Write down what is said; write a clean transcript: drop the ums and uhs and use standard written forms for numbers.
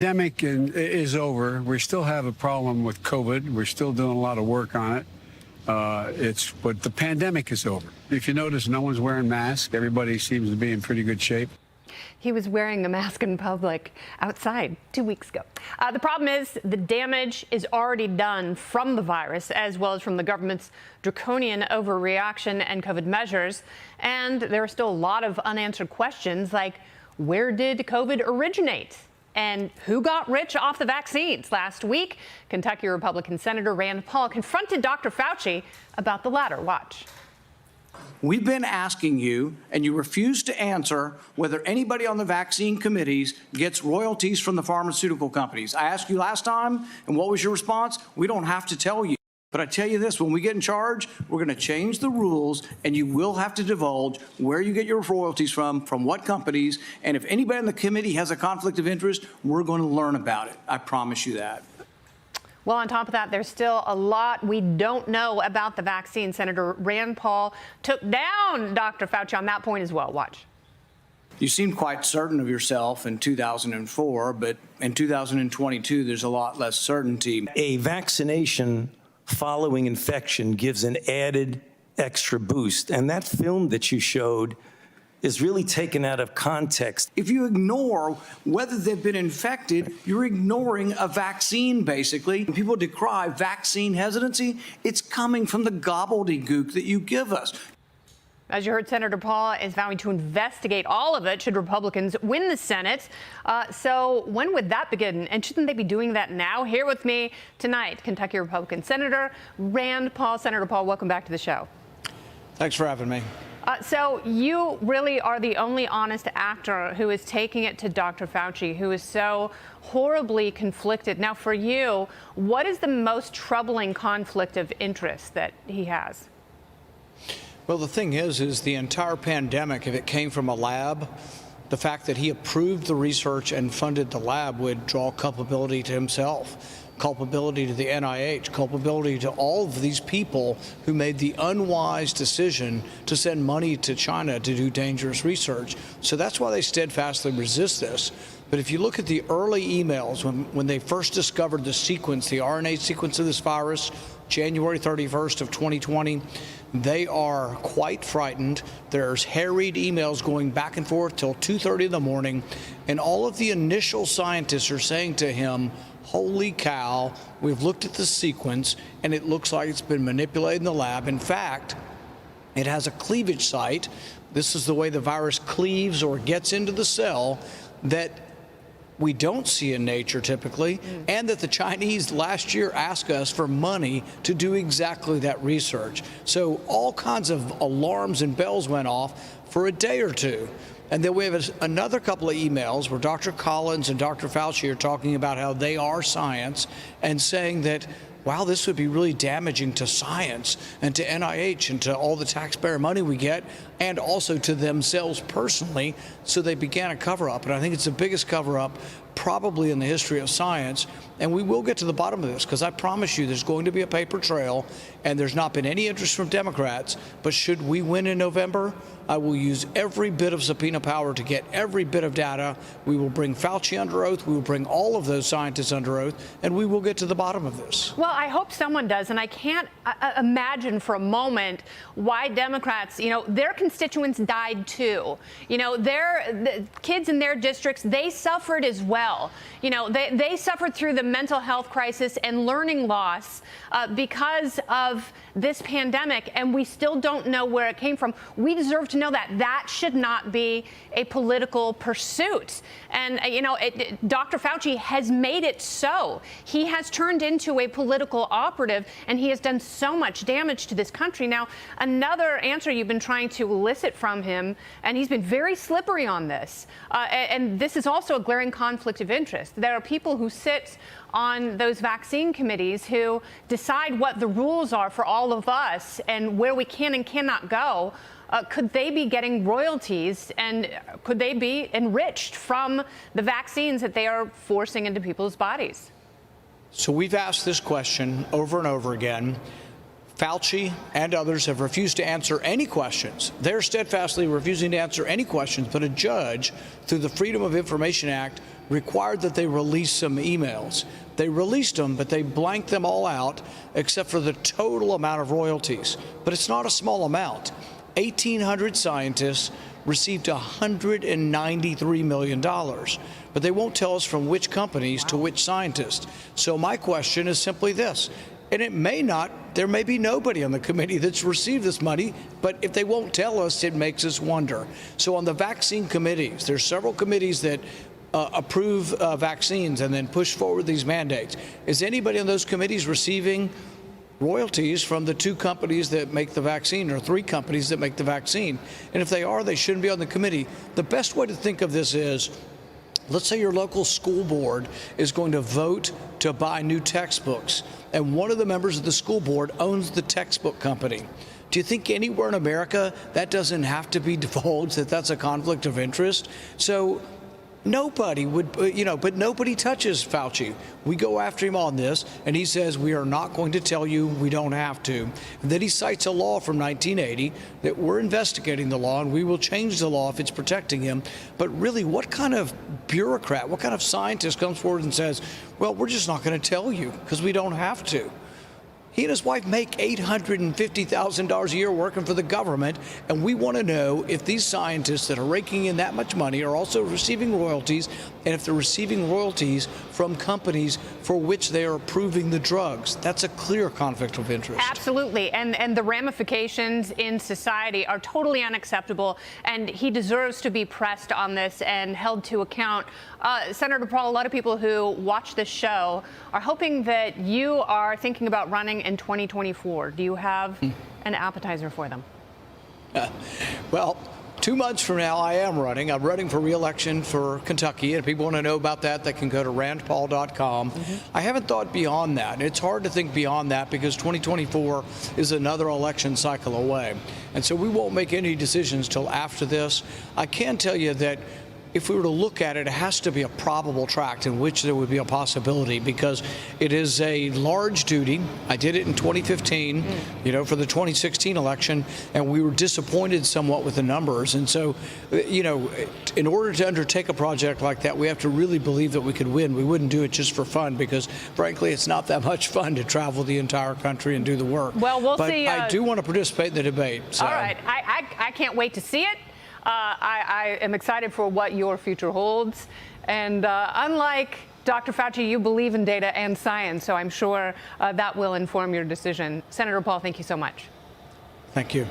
Pandemic is over. We still have a problem with COVID. We're still doing a lot of work on it. But the pandemic is over. If you notice, no one's wearing masks. Everybody seems to be in pretty good shape. He was wearing a mask in public outside 2 weeks ago. The problem is the damage is already done from the virus, as well as from the government's draconian overreaction and COVID measures. And there are still a lot of unanswered questions like, where did COVID originate? And who got rich off the vaccines? Last week, Kentucky Republican Senator Rand Paul confronted Dr. Fauci about the latter. Watch. We've been asking you, and you refuse to answer, whether anybody on the vaccine committees gets royalties from the pharmaceutical companies. I asked you last time, and what was your response? We don't have to tell you. But I tell you this, when we get in charge, we're going to change the rules, and you will have to divulge where you get your royalties from what companies, and if anybody on the committee has a conflict of interest, we're going to learn about it. I promise you that. Well, on top of that, there's still a lot we don't know about the vaccine. Senator Rand Paul took down Dr. Fauci on that point as well. Watch. You seemed quite certain of yourself in 2004, but in 2022, there's a lot less certainty. A vaccination following infection gives an added extra boost. And that film that you showed is really taken out of context. If you ignore whether they've been infected, you're ignoring a vaccine, basically. When people decry vaccine hesitancy, it's coming from the gobbledygook that you give us. As you heard, Senator Paul is vowing to investigate all of it should Republicans win the Senate. So when would that begin? And shouldn't they be doing that now? Here with me tonight, Kentucky Republican Senator Rand Paul. Senator Paul, welcome back to the show. Thanks for having me. So you really are the only honest actor who is taking it to Dr. Fauci, who is so horribly conflicted. Now, for you, what is the most troubling conflict of interest that he has? Well, the thing is the entire pandemic, if it came from a lab, the fact that he approved the research and funded the lab would draw culpability to himself, culpability to the NIH, culpability to all of these people who made the unwise decision to send money to China to do dangerous research. So that's why they steadfastly resist this. But if you look at the early emails when they first discovered the sequence, the RNA sequence of this virus, January 31st of 2020, they are quite frightened. There's harried emails going back and forth till 2:30 in the morning, and all of the initial scientists are saying to him, holy cow, we've looked at the sequence, and it looks like it's been manipulated in the lab. In fact, it has a cleavage site. This is the way the virus cleaves or gets into the cell that we don't see in nature typically, and that the Chinese last year asked us for money to do exactly that research. So all kinds of alarms and bells went off for a day or two. And then we have another couple of emails where Dr. Collins and Dr. Fauci are talking about how they are science and saying that, wow, this would be really damaging to science and to NIH and to all the taxpayer money we get, and also to themselves personally. So they began a cover-up, and I think it's the biggest cover-up probably in the history of science. And we will get to the bottom of this, because I promise you there's going to be a paper trail, and there's not been any interest from Democrats. But should we win in November, I will use every bit of subpoena power to get every bit of data. We will bring Fauci under oath. We will bring all of those scientists under oath, and we will get to the bottom of this. Well, I hope someone does, and I can't imagine for a moment why Democrats, their constituents died too. The kids in their districts, they suffered as well. They suffered through the mental health crisis and learning loss because of this pandemic, and we still don't know where it came from. We deserve to know that. That should not be a political pursuit. And, Dr. Fauci has made it so. He has turned into a political operative, and he has done so much damage to this country. Now, another answer you've been trying to elicit from him, and he's been very slippery on this, and this is also a glaring conflict of interest. There are people who sit on those vaccine committees who decide what the rules are for all of us and where we can and cannot go. Could they be getting royalties, and could they be enriched from the vaccines that they are forcing into people's bodies? So we've asked this question over and over again. Fauci and others have refused to answer any questions. They're steadfastly refusing to answer any questions, but a judge, through the Freedom of Information Act, required that they release some emails. They released them, but they blanked them all out except for the total amount of royalties. But it's not a small amount. 1,800 scientists received $193 million, but they won't tell us from which companies to which scientists. So my question is simply this. And it may not, there may be nobody on the committee that's received this money, but if they won't tell us, it makes us wonder. So on the vaccine committees, there's several committees that approve vaccines and then push forward these mandates. Is anybody on those committees receiving royalties from the 2 companies that make the vaccine, or 3 companies that make the vaccine? And if they are, they shouldn't be on the committee. The best way to think of this is, let's say your local school board is going to vote to buy new textbooks, and one of the members of the school board owns the textbook company. Do you think anywhere in America that doesn't have to be divulged, that that's a conflict of interest? So nobody would, but nobody touches Fauci. We go after him on this, and he says, we are not going to tell you, we don't have to. And then he cites a law from 1980 that we're investigating the law, and we will change the law if it's protecting him. But really, what kind of bureaucrat, what kind of scientist comes forward and says, well, we're just not going to tell you because we don't have to? He and his wife make $850,000 a year working for the government, and we want to know if these scientists that are raking in that much money are also receiving royalties, and if they're receiving royalties from companies for which they are approving the drugs. That's a clear conflict of interest. Absolutely. And the ramifications in society are totally unacceptable, and he deserves to be pressed on this and held to account. Senator Paul, a lot of people who watch this show are hoping that you are thinking about running in 2024. Do you have an appetizer for them? Well, 2 months from now, I am running. I'm running for re-election for Kentucky, and if people want to know about that, they can go to randpaul.com. I haven't thought beyond that. It's hard to think beyond that because 2024 is another election cycle away. And so we won't make any decisions till after this. I can tell you that if we were to look at it, it has to be a probable tract in which there would be a possibility, because it is a large duty. I did it in 2015, for the 2016 election, and we were disappointed somewhat with the numbers. And so, in order to undertake a project like that, we have to really believe that we could win. We wouldn't do it just for fun, because frankly, it's not that much fun to travel the entire country and do the work. Well, we'll see. But I do want to participate in the debate. So. All right. I can't wait to see it. I am excited for what your future holds. And unlike Dr. Fauci, you believe in data and science, so I'm sure that will inform your decision. Senator Paul, thank you so much. Thank you.